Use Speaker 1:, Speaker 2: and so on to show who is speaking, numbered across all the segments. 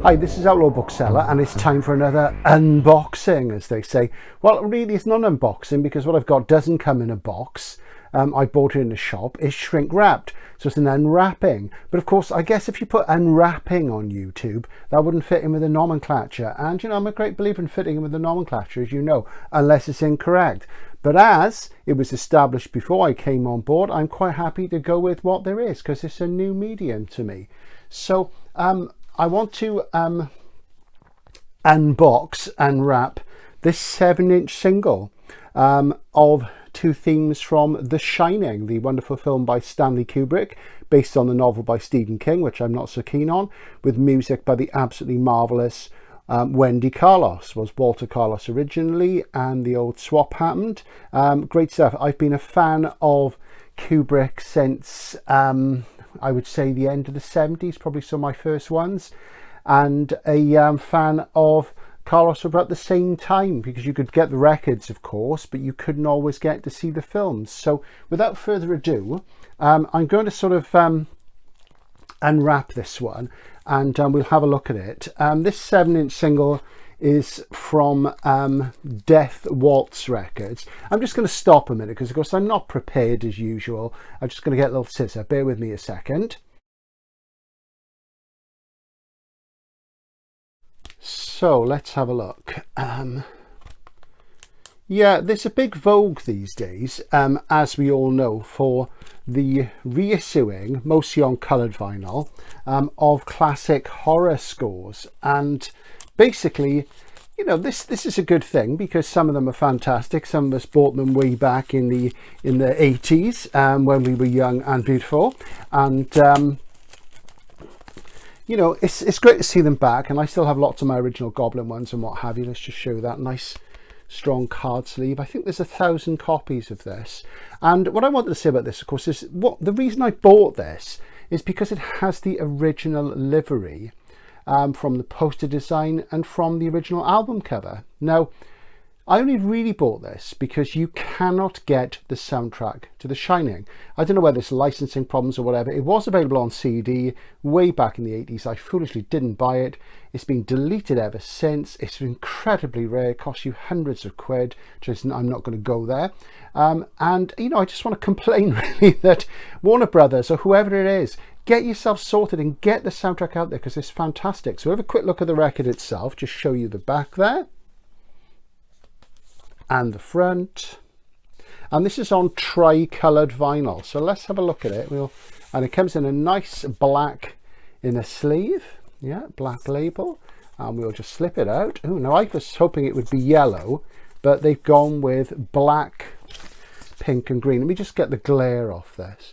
Speaker 1: Hi, this is Outlaw Bookseller and it's time for another unboxing, as they say. Well, really it's not an unboxing because what I've got doesn't come in a box. I bought it in the shop. It's shrink wrapped, so it's an unwrapping. But of course, I guess if you put unwrapping on YouTube, that wouldn't fit in with the nomenclature. And you know, I'm a great believer in fitting in with the nomenclature, as you know, unless it's incorrect. But as it was established before I came on board, I'm quite happy to go with what there is because it's a new medium to me. So I want to unbox, unwrap this 7-inch single of two themes from The Shining, the wonderful film by Stanley Kubrick, based on the novel by Stephen King, which I'm not so keen on, with music by the absolutely marvellous Wendy Carlos. Was Walter Carlos originally, and the old swap happened. Great stuff. I've been a fan of Kubrick since I would say the end of the 70s, probably some of my first ones, and a fan of Carlos about the same time, because you could get the records, of course, but you couldn't always get to see the films. So without further ado, I'm going to sort of unwrap this one and we'll have a look at it. This 7-inch single is from Death Waltz Records. I'm just going to stop a minute because of course I'm not prepared as usual. I'm just going to get a little scissor. Bear with me a second. So let's have a look. Yeah, there's a big vogue these days, as we all know, for the reissuing, mostly on coloured vinyl, of classic horror scores. And basically, you know, this is a good thing because some of them are fantastic. Some of us bought them way back in the 80s when we were young and beautiful, and you know, it's great to see them back, and I still have lots of my original Goblin ones and what have you. Let's just show that nice strong card sleeve. I think there's 1,000 copies of this. And what I wanted to say about this, of course, is the reason I bought this is because it has the original livery from the poster design and from the original album cover. Now, I only really bought this because you cannot get the soundtrack to The Shining. I don't know whether it's licensing problems or whatever. It was available on CD way back in the 80s. I foolishly didn't buy it. It's been deleted ever since. It's incredibly rare. It costs you hundreds of quid. Just, I'm not going to go there. And, you know, I just want to complain really that Warner Brothers or whoever it is, get yourself sorted and get the soundtrack out there because it's fantastic. So have a quick look at the record itself. Just show you the back there. And the front, and this is on tri-coloured vinyl, so let's have a look at it. And it comes in a nice black inner sleeve, yeah, black label, and we'll just slip it out. Oh, now I was hoping it would be yellow, but they've gone with black, pink and green. Let me just get the glare off this.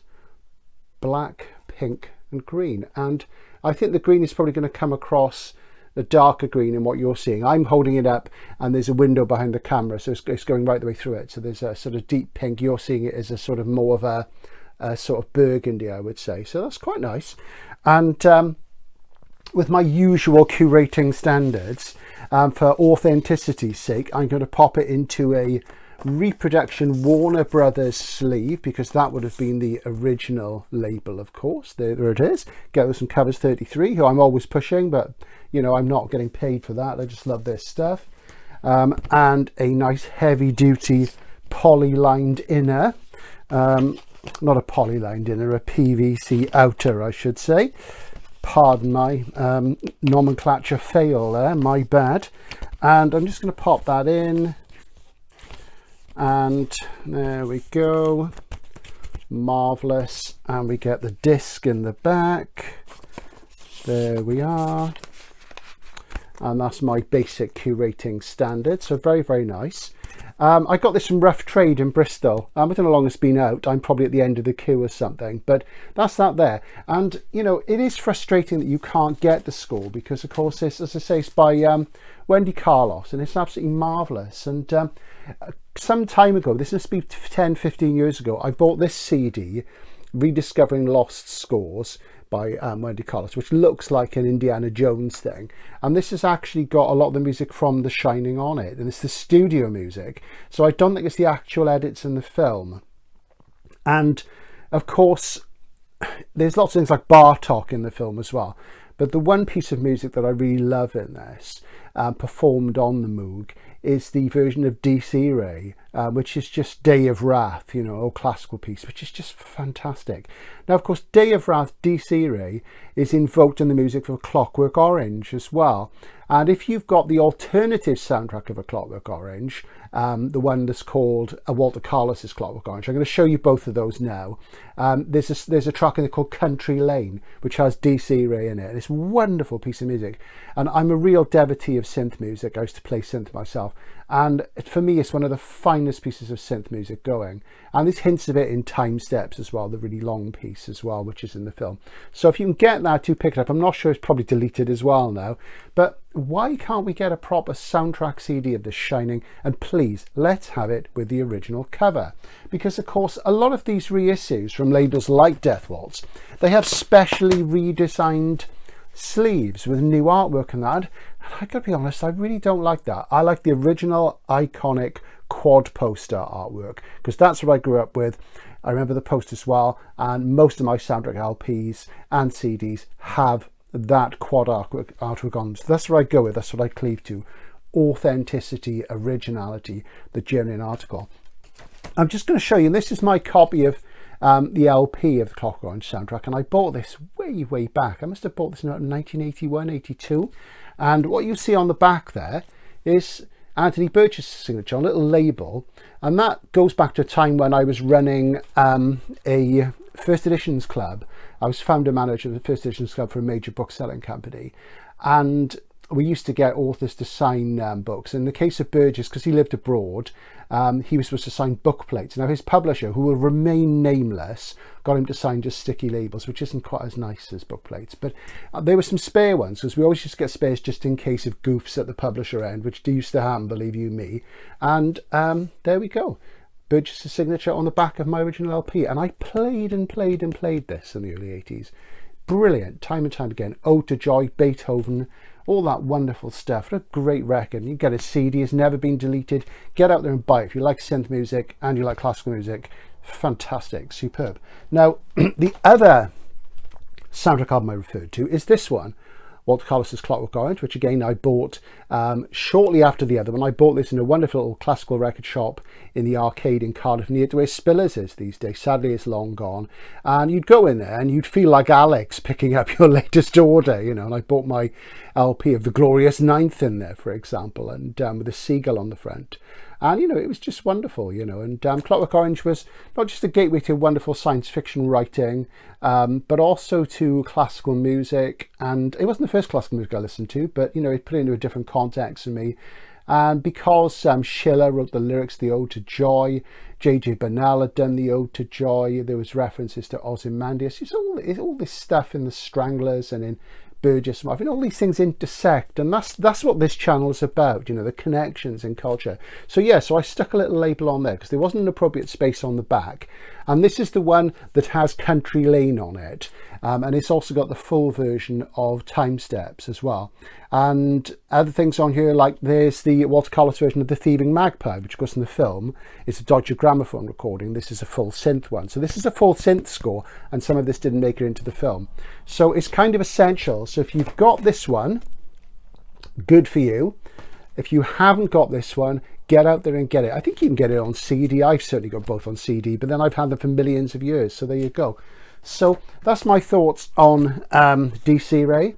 Speaker 1: Black, pink and green, and I think the green is probably going to come across the darker green in what you're seeing. I'm holding it up and there's a window behind the camera, so it's going right the way through it. So there's a sort of deep pink. You're seeing it as a sort of more of a sort of burgundy, I would say. So that's quite nice. And with my usual curating standards, for authenticity's sake, I'm going to pop it into a reproduction Warner Brothers sleeve because that would have been the original label, of course. There it is. Get us some Covers 33, who I'm always pushing, but you know, I'm not getting paid for that. I just love this stuff. And a nice heavy duty poly-lined inner, not a poly-lined inner, a PVC outer, I should say. Pardon my nomenclature fail there, my bad. And I'm just going to pop that in. And there we go, marvelous. And we get the disc in the back. There we are. And that's my basic curating standard, so very, very nice. I got this from Rough Trade in Bristol. I don't know how long it's been out. I'm probably at the end of the queue or something, but that's that there. And you know, it is frustrating that you can't get the score because of course this, as I say, it's by Wendy Carlos, and it's absolutely marvelous. And some time ago, this must be 10-15 years ago, I bought this CD, Rediscovering Lost Scores by Wendy Carlos, which looks like an Indiana Jones thing, and this has actually got a lot of the music from The Shining on it, and it's the studio music, so I don't think it's the actual edits in the film. And of course there's lots of things like Bartok in the film as well, But the one piece of music that I really love in this, performed on the Moog, is the version of DC Ray, which is just Day of Wrath, you know, a classical piece, which is just fantastic. Now, of course, Day of Wrath, DC Ray, is invoked in the music for Clockwork Orange as well. And if you've got the alternative soundtrack of A Clockwork Orange, the one that's called Walter Carlos's Clockwork Orange, I'm going to show you both of those now. There's a track in there called Country Lane, which has DC Ray in it. It's a wonderful piece of music. And I'm a real devotee of synth music. I used to play synth myself. And for me, it's one of the finest pieces of synth music going. And there's hints of it in Time Steps as well, the really long piece as well, which is in the film. So if you can get that, do pick it up. I'm not sure, it's probably deleted as well now. But why can't we get a proper soundtrack CD of The Shining? And please, let's have it with the original cover. Because, of course, a lot of these reissues from labels like Death Waltz, they have specially redesigned sleeves with new artwork and that. And I gotta be honest, I really don't like that. I like the original iconic quad poster artwork, because that's what I grew up with. I remember the posters well, and most of my soundtrack LPs and CDs have that quad artwork on. So that's what I go with, that's what I cleave to. Authenticity, originality, the genuine article. I'm just going to show you, and this is my copy of the LP of the Clockwork Orange soundtrack, and I bought this way back. I must have bought this in 1981, 82. And what you see on the back there is Anthony Burgess' signature on a little label, and that goes back to a time when I was running a first editions club. I was founder manager of the first editions club for a major book selling company, and we used to get authors to sign books. In the case of Burgess, because he lived abroad, he was supposed to sign book plates. Now his publisher, who will remain nameless, got him to sign just sticky labels, which isn't quite as nice as book plates. But there were some spare ones, because we always used to get spares just in case of goofs at the publisher end, which used to happen, believe you me. And there we go. Burgess' signature on the back of my original LP. And I played and played and played this in the early 80s. Brilliant, time and time again. Ode to Joy, Beethoven, all that wonderful stuff. What a great record. You get a CD, it's never been deleted. Get out there and buy it. If you like synth music and you like classical music, fantastic, superb. Now, the other soundtrack album I referred to is this one, Walter Carlos's Clockwork Orange, which again I bought shortly after the other one. I bought this in a wonderful little classical record shop in the arcade in Cardiff, near to where Spillers is these days. Sadly, it's long gone. And you'd go in there and you'd feel like Alex picking up your latest order, you know. And I bought my LP of The Glorious Ninth in there, for example, and with a seagull on the front. And, you know, it was just wonderful, you know. And Clockwork Orange was not just a gateway to wonderful science fiction writing, but also to classical music. And it wasn't the first classical music I listened to, but, you know, it put it into a different context for me. And because Schiller wrote the lyrics, the Ode to Joy, J.J. Bernal had done the Ode to Joy, there was references to Ozymandias. It's all this stuff in the Stranglers and in Burgess, Marvin, all these things intersect, and that's what this channel is about, you know, the connections in culture. So yeah, so I stuck a little label on there because there wasn't an appropriate space on the back, and this is the one that has Country Lane on it, and it's also got the full version of Time Steps as well. And other things on here, like there's the Walter Carlos version of The Thieving Magpie, which of course in the film is a Dodger gramophone recording. This is a full synth one, so this is a full synth score, and some of this didn't make it into the film, so it's kind of essential. So if you've got this one, good for you. If you haven't got this one, get out there and get it. I think you can get it on CD. I've certainly got both on CD, but then I've had them for millions of years, so there you go. So that's my thoughts on DC Ray,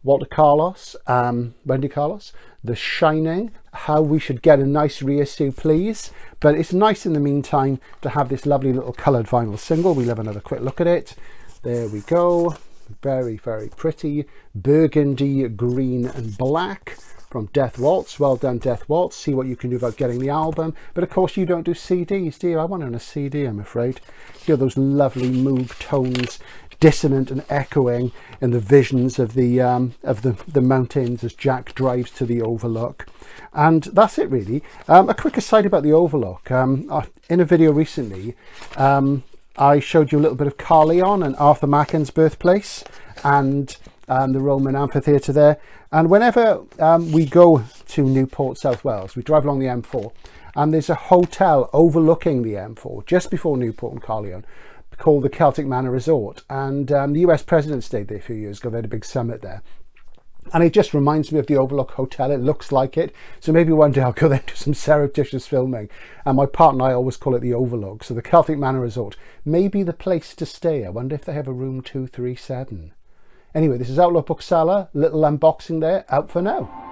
Speaker 1: Walter Carlos, Wendy Carlos, The Shining, how we should get a nice reissue, please. But it's nice in the meantime to have this lovely little coloured vinyl single. We'll have another quick look at it. There we go. Very, very pretty. Burgundy, green and black from Death Waltz. Well done, Death Waltz. See what you can do about getting the album. But of course you don't do CDs, do you? I want it on a CD, I'm afraid. You know, those lovely Moog tones, dissonant and echoing in the visions of the mountains as Jack drives to the Overlook. And that's it, really. A quick aside about the Overlook. In a video recently, I showed you a little bit of Carleon and Arthur Machen's birthplace and the Roman amphitheatre there. And whenever we go to Newport, South Wales, we drive along the M4, and there's a hotel overlooking the M4 just before Newport and Carleon, called the Celtic Manor Resort, and the US president stayed there a few years ago. They had a big summit there. And it just reminds me of the Overlook Hotel. It looks like it. So maybe one day I'll go there and do some surreptitious filming. And my partner and I always call it the Overlook. So the Celtic Manor Resort may be the place to stay. I wonder if they have a room 237. Anyway, this is Outlaw Bookseller. Little unboxing there. Out for now.